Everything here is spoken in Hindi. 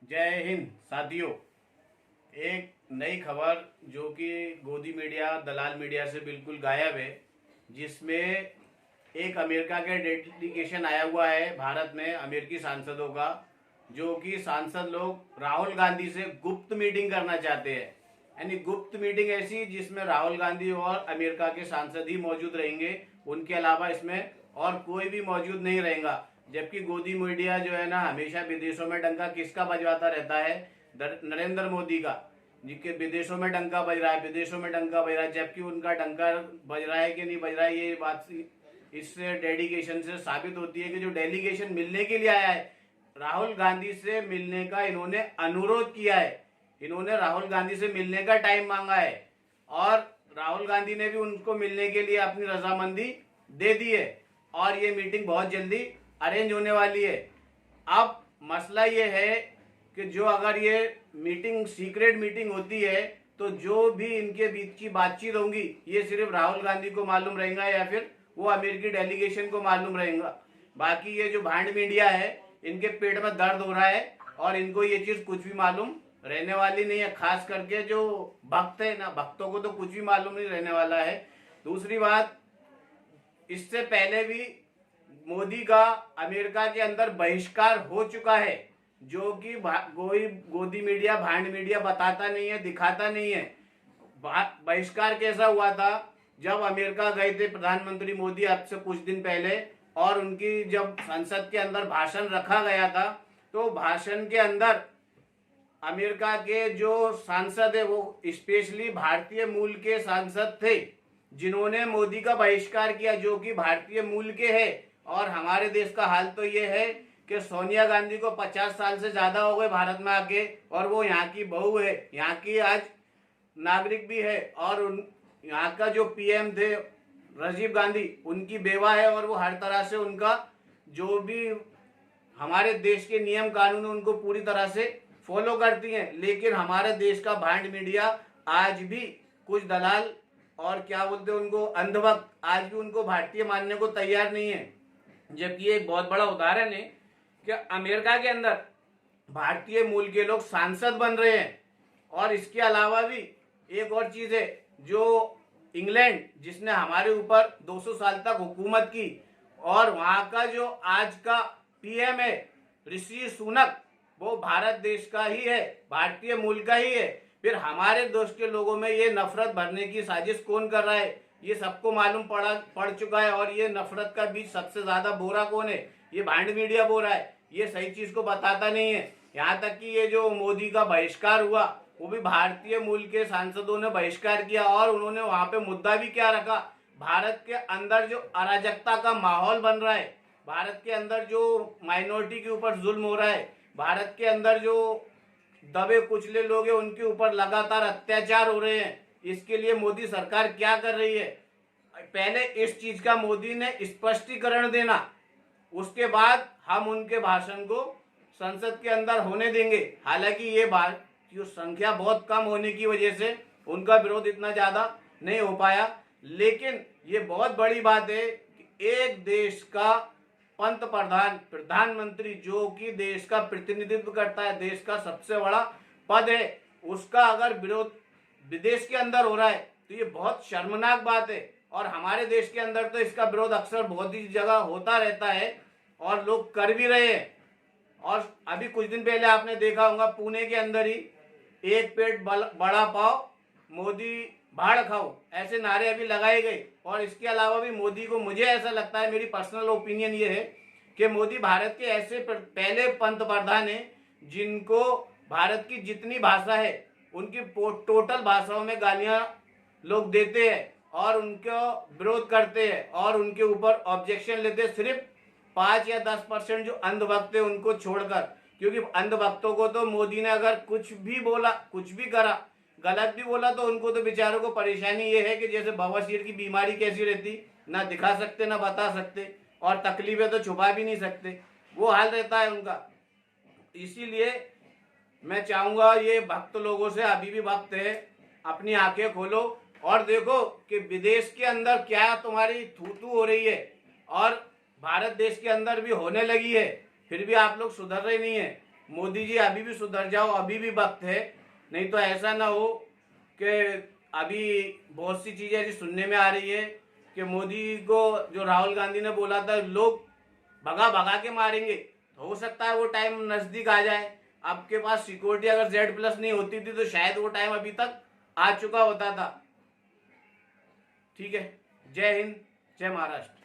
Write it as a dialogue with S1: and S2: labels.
S1: जय हिंद साथियों। एक नई खबर जो कि गोदी मीडिया दलाल मीडिया से बिल्कुल गायब है, जिसमें एक अमेरिका के डेलीगेशन आया हुआ है भारत में, अमेरिकी सांसदों का, जो कि सांसद लोग राहुल गांधी से गुप्त मीटिंग करना चाहते हैं। यानी गुप्त मीटिंग ऐसी जिसमें राहुल गांधी और अमेरिका के सांसद ही मौजूद रहेंगे, उनके अलावा इसमें और कोई भी मौजूद नहीं रहेगा। जबकि गोदी मीडिया जो है ना, हमेशा विदेशों में डंका किसका बजवाता रहता है? नरेंद्र मोदी का, जिनके विदेशों में डंका बज रहा है, विदेशों में डंका बज रहा है। जबकि उनका डंका बज रहा है कि नहीं बज रहा है, ये बात इससे डेलीगेशन से साबित होती है कि जो डेलीगेशन मिलने के लिए आया है, राहुल गांधी से मिलने का इन्होंने अनुरोध किया है। इन्होंने राहुल गांधी से मिलने का टाइम मांगा है और राहुल गांधी ने भी उनको मिलने के लिए अपनी रजामंदी दे दी है और ये मीटिंग बहुत जल्दी अरेंज होने वाली है। अब मसला ये है कि जो अगर ये मीटिंग सीक्रेट मीटिंग होती है तो जो भी इनके बीच की बातचीत होंगी ये सिर्फ राहुल गांधी को मालूम रहेगा या फिर वो अमेरिकी डेलीगेशन को मालूम रहेगा। बाकी ये जो भांड मीडिया है, इनके पेट में दर्द हो रहा है और इनको ये चीज कुछ भी मालूम रहने वाली नहीं है। खास करके जो भक्त है ना, भक्तों को तो कुछ भी मालूम नहीं रहने वाला है। दूसरी बात, इससे पहले भी मोदी का अमेरिका के अंदर बहिष्कार हो चुका है, जो कि कोई गोदी मीडिया भांड मीडिया बताता नहीं है, दिखाता नहीं है। बहिष्कार कैसा हुआ था? जब अमेरिका गए थे प्रधानमंत्री मोदी अब से कुछ दिन पहले, और उनकी जब संसद के अंदर भाषण रखा गया था, तो भाषण के अंदर अमेरिका के जो सांसद है वो स्पेशली भारतीय मूल के सांसद थे, जिन्होंने मोदी का बहिष्कार किया, जो कि भारतीय मूल के है। और हमारे देश का हाल तो ये है कि सोनिया गांधी को 50 साल से ज्यादा हो गए भारत में आके, और वो यहाँ की बहू है, यहाँ की आज नागरिक भी है, और यहाँ का जो पीएम थे राजीव गांधी, उनकी बेवा है, और वो हर तरह से उनका जो भी हमारे देश के नियम कानून उनको पूरी तरह से फॉलो करती हैं। लेकिन हमारे देश का भांड मीडिया आज भी कुछ दलाल और क्या बोलते हैं उनको, अंधभक्त, आज भी उनको भारतीय मानने को तैयार नहीं है। जबकि एक बहुत बड़ा उदाहरण है कि अमेरिका के अंदर भारतीय मूल के लोग सांसद बन रहे हैं। और इसके अलावा भी एक और चीज है, जो इंग्लैंड, जिसने हमारे ऊपर 200 साल तक हुकूमत की, और वहां का जो आज का पीएम है ऋषि सुनक, वो भारत देश का ही है, भारतीय मूल का ही है। फिर हमारे देश के लोगों में ये नफरत भरने की साजिश कौन कर रहा है, ये सबको मालूम पड़ चुका है। और ये नफरत का बीज सबसे ज्यादा बोरा कौन है? ये भांड मीडिया बो रहा है, ये सही चीज को बताता नहीं है। यहाँ तक कि ये जो मोदी का बहिष्कार हुआ, वो भी भारतीय मूल के सांसदों ने बहिष्कार किया, और उन्होंने वहां पे मुद्दा भी क्या रखा? भारत के अंदर जो अराजकता का माहौल बन रहा है, भारत के अंदर जो माइनॉरिटी के ऊपर जुल्म हो रहा है, भारत के अंदर जो दबे कुचले लोग हैं उनके ऊपर लगातार अत्याचार हो रहे हैं, इसके लिए मोदी सरकार क्या कर रही है? पहले इस चीज का मोदी ने स्पष्टीकरण देना, उसके बाद हम उनके भाषण को संसद के अंदर होने देंगे। हालांकि ये बात की संख्या बहुत कम होने की वजह से उनका विरोध इतना ज्यादा नहीं हो पाया। लेकिन ये बहुत बड़ी बात है कि एक देश का पंत प्रधान, प्रधानमंत्री, जो कि देश का प्रतिनिधित्व करता है, देश का सबसे बड़ा पद है, उसका अगर विरोध विदेश के अंदर हो रहा है तो ये बहुत शर्मनाक बात है। और हमारे देश के अंदर तो इसका विरोध अक्सर बहुत ही जगह होता रहता है और लोग कर भी रहे हैं। और अभी कुछ दिन पहले आपने देखा होगा, पुणे के अंदर ही एक पेट बड़ा पाव, मोदी भाड़ खाओ, ऐसे नारे अभी लगाए गए। और इसके अलावा भी मोदी को, मुझे ऐसा लगता है, मेरी पर्सनल ओपिनियन ये है कि मोदी भारत के ऐसे पहले पंत प्रधान हैं जिनको भारत की जितनी भाषा है उनकी टोटल भाषाओं में गालियां लोग देते हैं और उनका विरोध करते हैं और उनके ऊपर ऑब्जेक्शन लेते हैं, सिर्फ 5 या 10% जो अंधभक्त है उनको छोड़कर। क्योंकि अंधभक्तों को तो मोदी ने अगर कुछ भी बोला, कुछ भी करा, गलत भी बोला, तो उनको तो बेचारों को परेशानी ये है कि जैसे बवासीर की बीमारी कैसी रहती, ना दिखा सकते ना बता सकते, और तकलीफें तो छुपा भी नहीं सकते, वो हाल रहता है उनका। इसीलिए मैं चाहूंगा ये भक्त लोगों से, अभी भी वक्त है, अपनी आंखें खोलो और देखो कि विदेश के अंदर क्या तुम्हारी थू हो रही है और भारत देश के अंदर भी होने लगी है, फिर भी आप लोग सुधर रहे नहीं है। मोदी जी अभी भी सुधर जाओ, अभी भी वक्त है, नहीं तो ऐसा ना हो कि अभी बहुत सी चीजें ऐसी सुनने में आ रही है कि मोदी को जो राहुल गांधी ने बोला था लोग भगा भगा के मारेंगे, हो सकता है वो टाइम नजदीक आ जाए। आपके पास सिक्योरिटी अगर Z+ नहीं होती थी तो शायद वो टाइम अभी तक आ चुका होता था। ठीक है, जय हिंद, जय महाराष्ट्र।